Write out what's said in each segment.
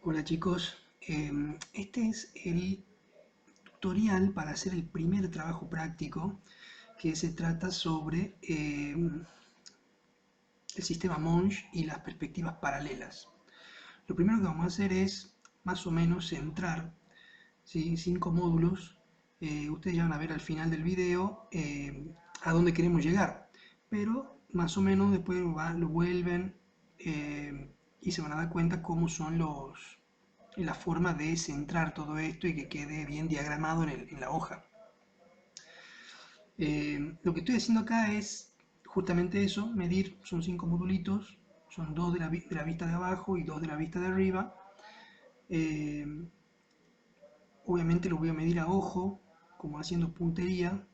Hola chicos, este es el tutorial para hacer el primer trabajo práctico que se trata sobre el sistema Monge y las perspectivas paralelas. Lo primero que vamos a hacer es más o menos centrar, ¿sí? 5 módulos. Ustedes ya van a ver al final del video a dónde queremos llegar, pero más o menos después lo vuelven y se van a dar cuenta cómo son la forma de centrar todo esto y que quede bien diagramado en la hoja. Lo que estoy haciendo acá es justamente eso, medir, son 5 modulitos, son 2 de la vista de abajo y 2 de la vista de arriba. Eh, Obviamente lo voy a medir a ojo, como haciendo puntería,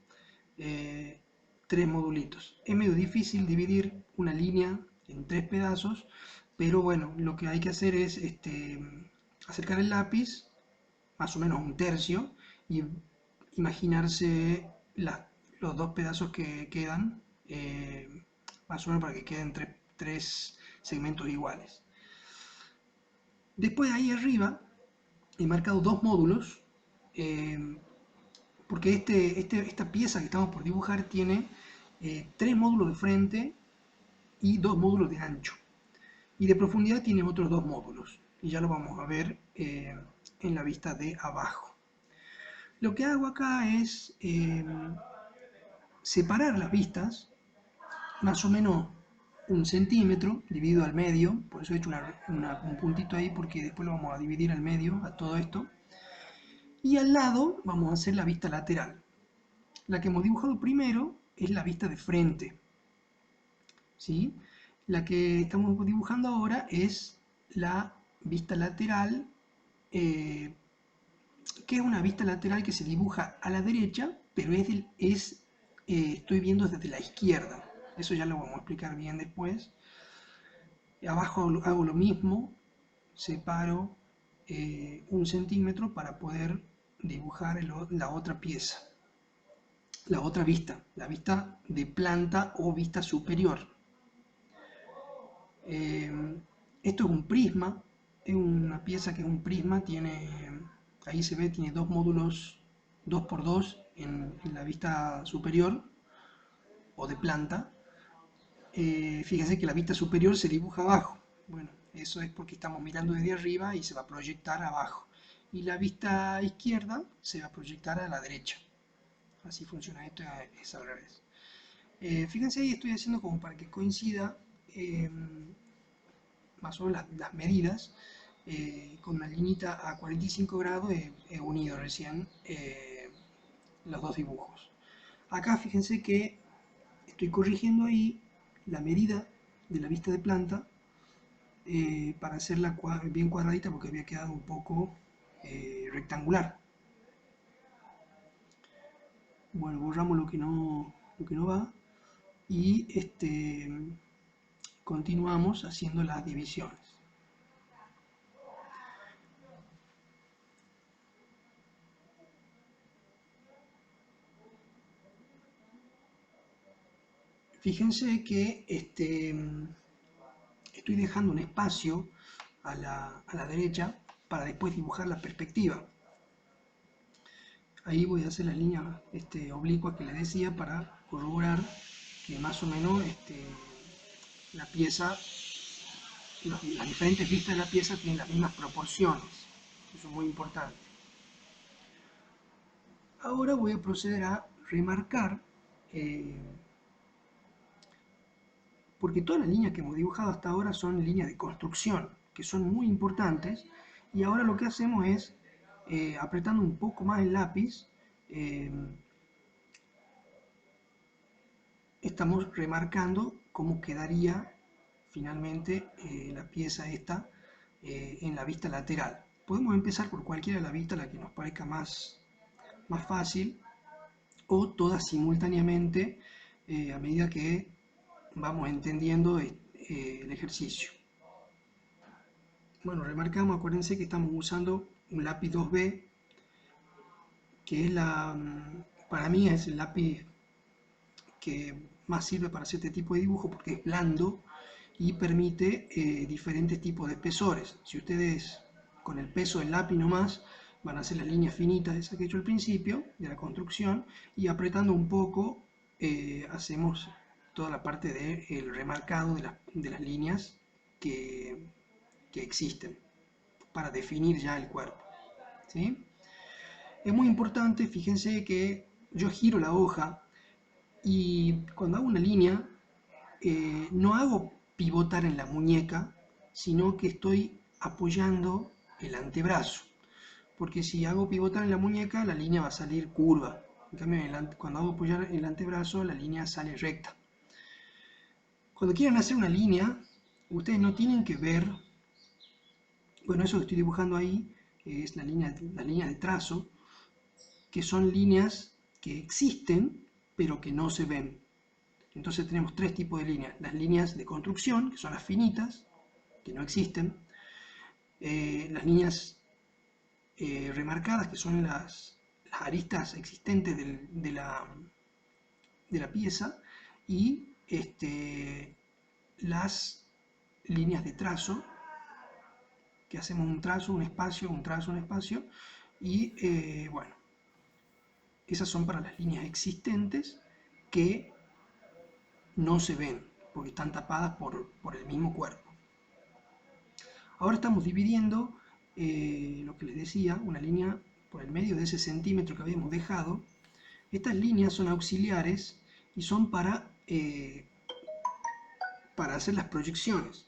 3 modulitos. Es medio difícil dividir una línea en 3 pedazos, pero bueno, lo que hay que hacer es acercar el lápiz más o menos un tercio y imaginarse los 2 pedazos que quedan, más o menos para que queden 3 segmentos iguales. Después ahí arriba he marcado 2 módulos, eh, porque esta pieza que estamos por dibujar tiene 3 módulos de frente y 2 módulos de ancho. Y de profundidad tiene otros 2 módulos. Y ya lo vamos a ver en la vista de abajo. Lo que hago acá es separar las vistas más o menos 1 centímetro dividido al medio, por eso he hecho un puntito ahí porque después lo vamos a dividir al medio a todo esto. Y al lado vamos a hacer la vista lateral. La que hemos dibujado primero es la vista de frente, ¿sí? La que estamos dibujando ahora es la vista lateral, que es una vista lateral que se dibuja a la derecha, pero estoy viendo desde la izquierda. Eso ya lo vamos a explicar bien después. Abajo hago lo mismo, separo 1 centímetro para poder dibujar la otra pieza, la otra vista, la vista de planta o vista superior. Esto es un prisma, es una pieza que es un prisma, ahí se ve, tiene 2 módulos 2 por 2 en la vista superior o de planta. Fíjense que la vista superior se dibuja abajo. Bueno, eso es porque estamos mirando desde arriba y se va a proyectar abajo. Y la vista izquierda se va a proyectar a la derecha. Así funciona esto, es al revés. Fíjense ahí estoy haciendo como para que coincida más o menos las medidas. Con una liñita a 45 grados he unido recién los dos dibujos. Acá fíjense que estoy corrigiendo ahí la medida de la vista de planta para hacerla bien cuadradita porque había quedado un poco rectangular. Bueno, borramos lo que no va y continuamos haciendo las divisiones. Fíjense que estoy dejando un espacio a la derecha para después dibujar la perspectiva. Ahí voy a hacer las líneas oblicuas que les decía para corroborar que más o menos la pieza, las diferentes vistas de la pieza tienen las mismas proporciones. Eso es muy importante. Ahora voy a proceder a remarcar, porque todas las líneas que hemos dibujado hasta ahora son líneas de construcción, que son muy importantes, y ahora lo que hacemos es, apretando un poco más el lápiz, estamos remarcando cómo quedaría finalmente la pieza esta en la vista lateral. Podemos empezar por cualquiera de la vista, la que nos parezca más fácil, o todas simultáneamente a medida que vamos entendiendo el ejercicio. Bueno, remarcamos, acuérdense que estamos usando un lápiz 2B, que es para mí es el lápiz que más sirve para hacer este tipo de dibujo porque es blando y permite diferentes tipos de espesores. Si ustedes con el peso del lápiz nomás, van a ser las líneas finitas esas que he hecho al principio de la construcción, y apretando un poco hacemos toda la parte del remarcado de las líneas que, que existen para definir ya el cuerpo, ¿sí? Es muy importante, fíjense que yo giro la hoja y cuando hago una línea no hago pivotar en la muñeca, sino que estoy apoyando el antebrazo. Porque si hago pivotar en la muñeca, la línea va a salir curva. En cambio, cuando hago apoyar el antebrazo, la línea sale recta. Cuando quieran hacer una línea, ustedes no tienen que ver, bueno, eso que estoy dibujando ahí es la línea de trazo, que son líneas que existen, pero que no se ven. Entonces tenemos tres tipos de líneas. Las líneas de construcción, que son las finitas, que no existen. Las líneas remarcadas, que son las aristas existentes de la pieza. Y las líneas de trazo, que hacemos un trazo, un espacio, un trazo, un espacio. Y bueno, esas son para las líneas existentes que no se ven, porque están tapadas por el mismo cuerpo. Ahora estamos dividiendo lo que les decía, una línea por el medio de ese centímetro que habíamos dejado. Estas líneas son auxiliares y son para hacer las proyecciones.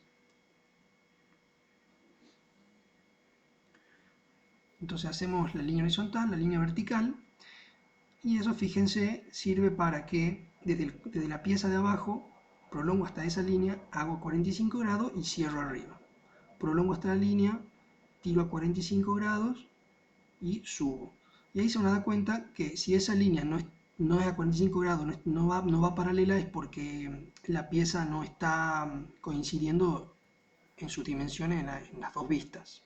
Entonces hacemos la línea horizontal, la línea vertical, y eso, fíjense, sirve para que desde la pieza de abajo prolongo hasta esa línea, hago 45 grados y cierro arriba. Prolongo hasta la línea, tiro a 45 grados y subo. Y ahí se van a dar cuenta que si esa línea no es a 45 grados, no va paralela, es porque la pieza no está coincidiendo en sus dimensiones en las dos vistas.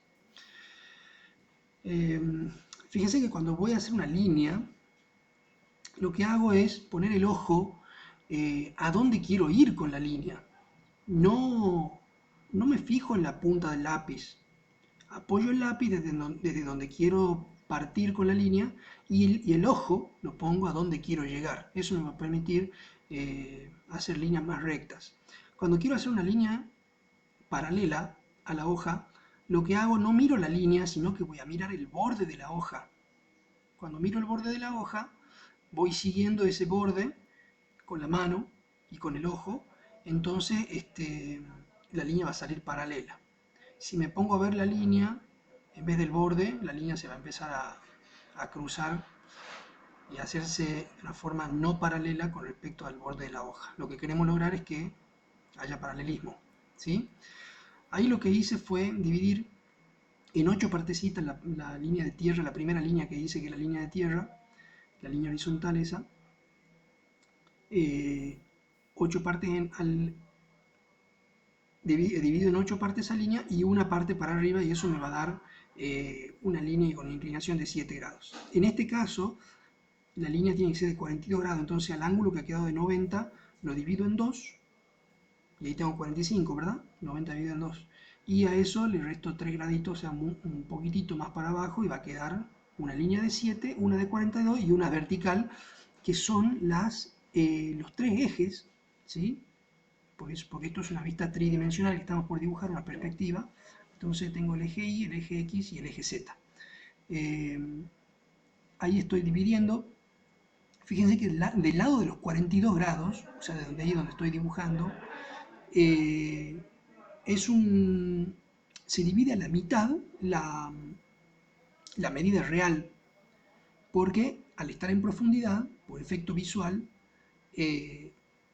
Fíjense que cuando voy a hacer una línea, lo que hago es poner el ojo a dónde quiero ir con la línea. No me fijo en la punta del lápiz. Apoyo el lápiz desde donde quiero partir con la línea y el ojo lo pongo a donde quiero llegar. Eso me va a permitir hacer líneas más rectas. Cuando quiero hacer una línea paralela a la hoja, lo que hago, no miro la línea, sino que voy a mirar el borde de la hoja. Cuando miro el borde de la hoja, voy siguiendo ese borde con la mano y con el ojo, entonces la línea va a salir paralela. Si me pongo a ver la línea, en vez del borde, la línea se va a empezar a cruzar y a hacerse de una forma no paralela con respecto al borde de la hoja. Lo que queremos lograr es que haya paralelismo, ¿sí? Ahí lo que hice fue dividir en 8 partecitas la línea de tierra, la primera línea que hice, que es la línea de tierra, la línea horizontal esa, 8 partes divido en 8 partes esa línea y una parte para arriba, y eso me va a dar una línea con inclinación de 7 grados. En este caso, la línea tiene que ser de 42 grados, entonces al ángulo que ha quedado de 90 lo divido en 2, y ahí tengo 45, ¿verdad? 90 dividido en 2. Y a eso le resto 3 graditos, o sea, un poquitito más para abajo, y va a quedar una línea de 7, una de 42 y una vertical, que son los 3 ejes, ¿sí? Porque esto es una vista tridimensional que estamos por dibujar, una perspectiva. Entonces tengo el eje Y, el eje X y el eje Z. Ahí estoy dividiendo. Fíjense que del lado de los 42 grados, o sea, de ahí donde estoy dibujando, se divide a la mitad la medida real, porque al estar en profundidad, por efecto visual,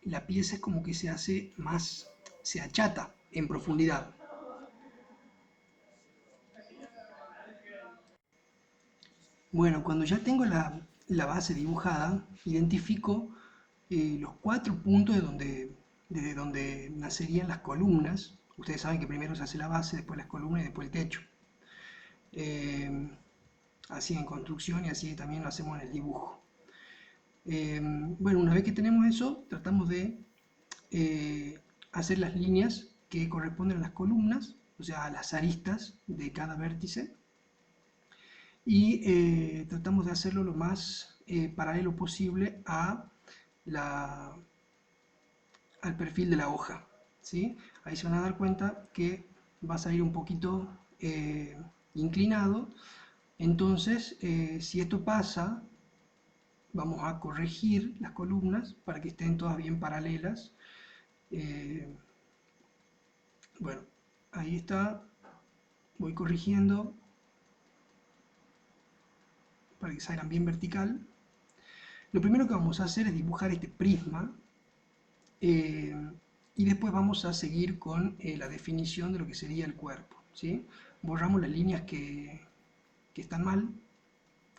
la pieza es como que se hace más, se achata en profundidad. Bueno, cuando ya tengo la base dibujada, identifico los 4 puntos desde donde nacerían las columnas. Ustedes saben que primero se hace la base, después las columnas y después el techo. Así en construcción y así también lo hacemos en el dibujo. Bueno, una vez que tenemos eso, tratamos de hacer las líneas que corresponden a las columnas, o sea, a las aristas de cada vértice, y tratamos de hacerlo lo más paralelo posible al perfil de la hoja, ¿sí? Ahí se van a dar cuenta que va a salir un poquito inclinado. Entonces, si esto pasa, vamos a corregir las columnas para que estén todas bien paralelas. Eh, bueno, ahí está, voy corrigiendo para que salgan bien vertical. Lo primero que vamos a hacer es dibujar este prisma, eh, y después vamos a seguir con la definición de lo que sería el cuerpo, ¿sí? Borramos las líneas que están mal,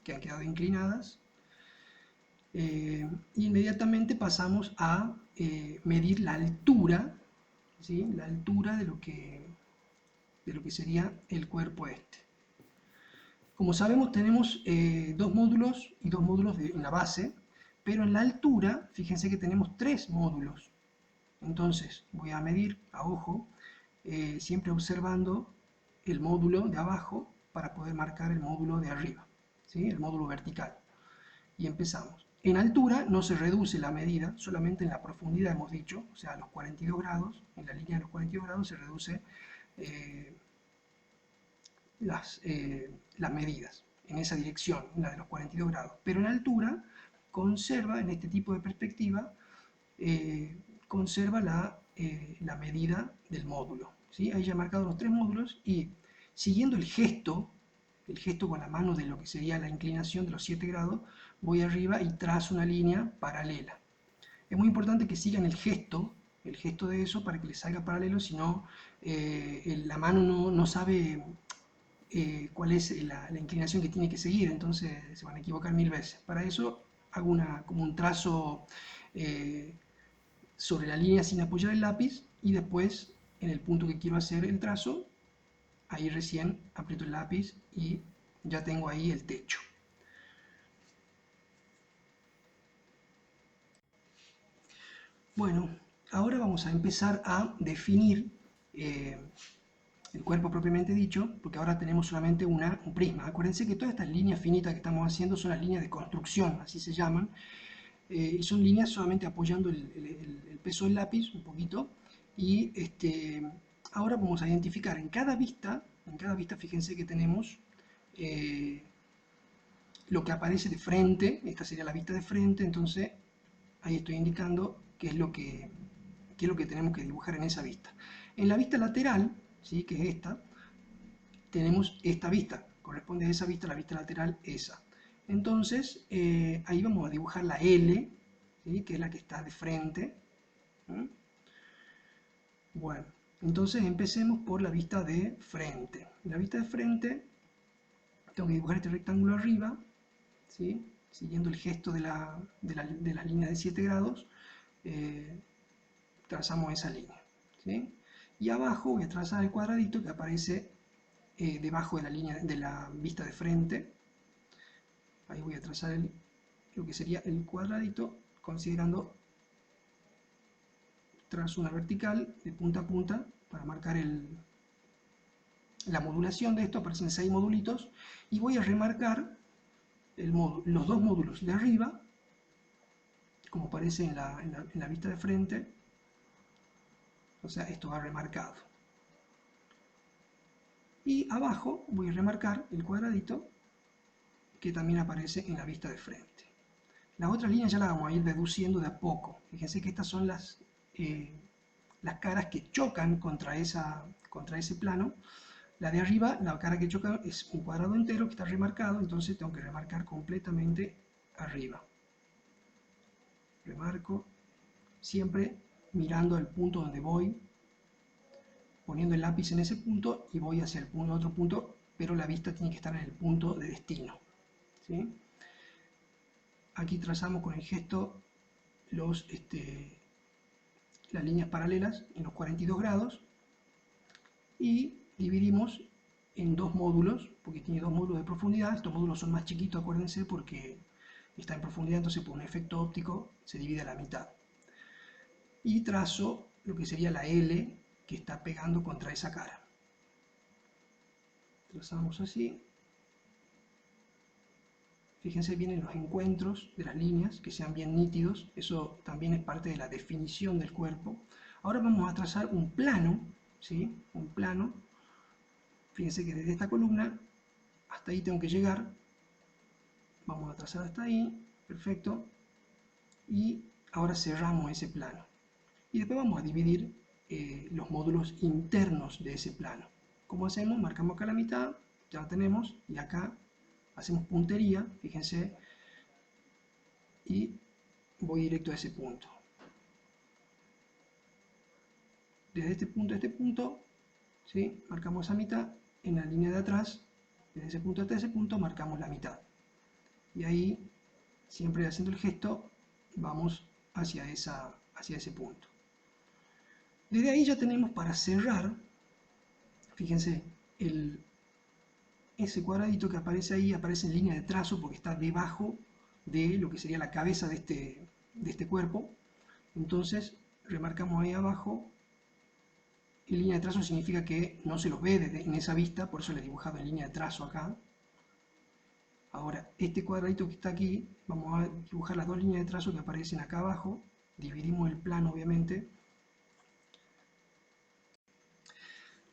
que han quedado inclinadas, inmediatamente pasamos a medir la altura, ¿sí? La altura de lo que sería el cuerpo este. Como sabemos, tenemos dos módulos y dos módulos en la base, pero en la altura, fíjense que tenemos tres módulos. Entonces, voy a medir a ojo, siempre observando el módulo de abajo para poder marcar el módulo de arriba, ¿sí? El módulo vertical. Y empezamos. En altura no se reduce la medida, solamente en la profundidad hemos dicho, o sea, a los 42 grados, en la línea de los 42 grados se reduce eh, las medidas en esa dirección, en la de los 42 grados. Pero en altura conserva, en este tipo de perspectiva, conserva la medida del módulo, ¿sí? Ahí ya he marcado los tres módulos y siguiendo el gesto con la mano de lo que sería la inclinación de los 7 grados, voy arriba y trazo una línea paralela. Es muy importante que sigan el gesto de eso para que les salga paralelo, si no la mano no sabe cuál es la inclinación que tiene que seguir, entonces se van a equivocar mil veces. Para eso hago como un trazo sobre la línea sin apoyar el lápiz y después en el punto que quiero hacer el trazo, ahí recién aprieto el lápiz y ya tengo ahí el techo. Bueno, ahora vamos a empezar a definir el cuerpo propiamente dicho, porque ahora tenemos solamente un prisma. Acuérdense que todas estas líneas finitas que estamos haciendo son las líneas de construcción, así se llaman, y son líneas solamente apoyando el peso del lápiz un poquito, y ahora vamos a identificar en cada vista fíjense que tenemos lo que aparece de frente, esta sería la vista de frente, entonces ahí estoy indicando qué es lo que tenemos que dibujar en esa vista. En la vista lateral, ¿sí? Que es esta, tenemos esta vista, corresponde a esa vista, la vista lateral esa. Entonces, ahí vamos a dibujar la L, ¿sí? Que es la que está de frente. ¿Sí? Bueno, entonces empecemos por la vista de frente. La vista de frente, tengo que dibujar este rectángulo arriba, ¿sí? Siguiendo el gesto de las líneas de 7 grados, trazamos esa línea, ¿sí? Y abajo voy a trazar el cuadradito que aparece debajo de la línea de la vista de frente. Ahí voy a trazar lo que sería el cuadradito, considerando trazo una vertical de punta a punta para marcar la modulación de esto. Aparecen 6 modulitos y voy a remarcar los dos módulos de arriba, como aparece en la vista de frente. O sea, esto va remarcado. Y abajo voy a remarcar el cuadradito que también aparece en la vista de frente. Las otras líneas ya las vamos a ir deduciendo de a poco. Fíjense que estas son las caras que chocan contra ese plano. La de arriba, la cara que choca es un cuadrado entero que está remarcado, entonces tengo que remarcar completamente arriba. Remarco, siempre mirando al punto donde voy, poniendo el lápiz en ese punto y voy hacia el otro punto, pero la vista tiene que estar en el punto de destino, ¿sí? Aquí trazamos con el gesto las líneas paralelas en los 42 grados y dividimos en dos módulos, porque tiene dos módulos de profundidad. Estos módulos son más chiquitos, acuérdense, porque está en profundidad, entonces por un efecto óptico se divide a la mitad. Y trazo lo que sería la L que está pegando contra esa cara. trazamos así. Fíjense bien en los encuentros de las líneas, que sean bien nítidos, eso también es parte de la definición del cuerpo. Ahora vamos a trazar un plano, ¿sí? Un plano. Fíjense que desde esta columna hasta ahí tengo que llegar. Vamos a trazar hasta ahí, perfecto. Y ahora cerramos ese plano. Y después vamos a dividir los módulos internos de ese plano. ¿Cómo hacemos? Marcamos acá la mitad, ya la tenemos, y acá hacemos puntería, fíjense, y voy directo a ese punto. Desde este punto a este punto, ¿sí? Marcamos esa mitad, en la línea de atrás, desde ese punto hasta ese punto, marcamos la mitad. Y ahí, siempre haciendo el gesto, vamos hacia ese punto. Desde ahí ya tenemos para cerrar, fíjense, ese cuadradito que aparece ahí aparece en línea de trazo porque está debajo de lo que sería la cabeza de este cuerpo. Entonces remarcamos ahí abajo. En línea de trazo significa que no se los ve en esa vista, por eso le he dibujado en línea de trazo acá. Ahora, este cuadradito que está aquí, vamos a dibujar las dos líneas de trazo que aparecen acá abajo. Dividimos el plano, obviamente.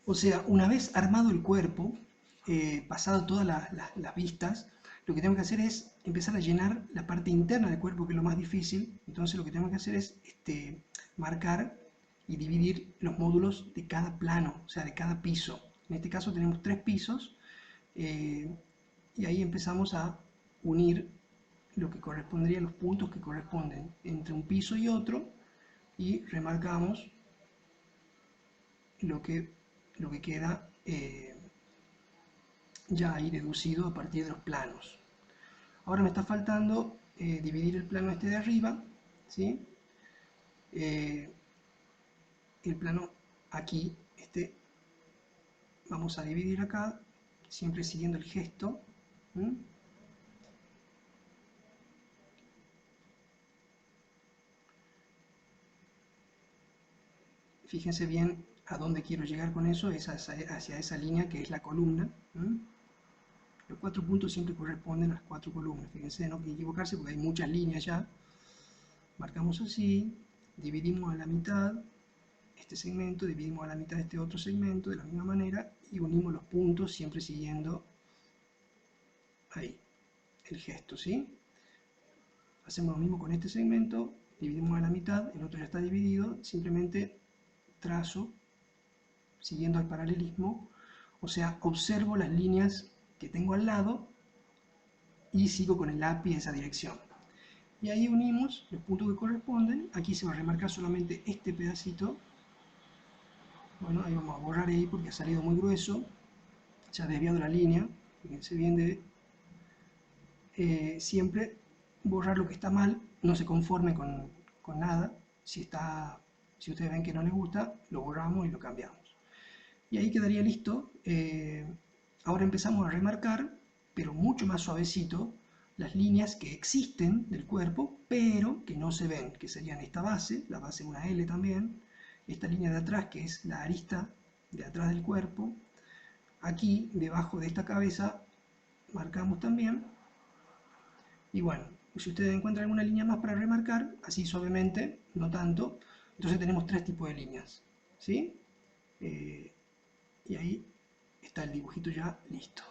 O sea, una vez armado el cuerpo, pasado todas las vistas, lo que tengo que hacer es empezar a llenar la parte interna del cuerpo, que es lo más difícil. Entonces lo que tengo que hacer es marcar y dividir los módulos de cada plano, o sea, de cada piso. En este caso tenemos 3 pisos, y ahí empezamos a unir lo que correspondería a los puntos que corresponden entre un piso y otro, y remarcamos lo que queda ya ahí deducido a partir de los planos. Ahora me está faltando dividir el plano este de arriba, ¿sí? El plano aquí, vamos a dividir acá, siempre siguiendo el gesto. Fíjense bien a dónde quiero llegar con eso, es hacia esa línea que es la columna. Los 4 puntos siempre corresponden a las 4 columnas. Fíjense, no hay que equivocarse porque hay muchas líneas ya. Marcamos así, dividimos a la mitad este segmento, dividimos a la mitad este otro segmento de la misma manera y unimos los puntos siempre siguiendo ahí el gesto, ¿sí? Hacemos lo mismo con este segmento, dividimos a la mitad, el otro ya está dividido, simplemente trazo siguiendo el paralelismo, o sea, observo las líneas que tengo al lado y sigo con el lápiz esa dirección. Y ahí unimos los puntos que corresponden. Aquí se va a remarcar solamente este pedacito. Bueno, ahí vamos a borrar ahí porque ha salido muy grueso. Se ha desviado la línea. Fíjense bien de siempre borrar lo que está mal. No se conforme con nada. Si ustedes ven que no les gusta, lo borramos y lo cambiamos. Y ahí quedaría listo. Ahora empezamos a remarcar, pero mucho más suavecito, las líneas que existen del cuerpo, pero que no se ven, que serían esta base, la base es una L también, esta línea de atrás que es la arista de atrás del cuerpo, aquí debajo de esta cabeza marcamos también, y bueno, si ustedes encuentran alguna línea más para remarcar, así suavemente, no tanto, entonces tenemos 3 tipos de líneas, ¿sí? Y ahí está el dibujito ya listo.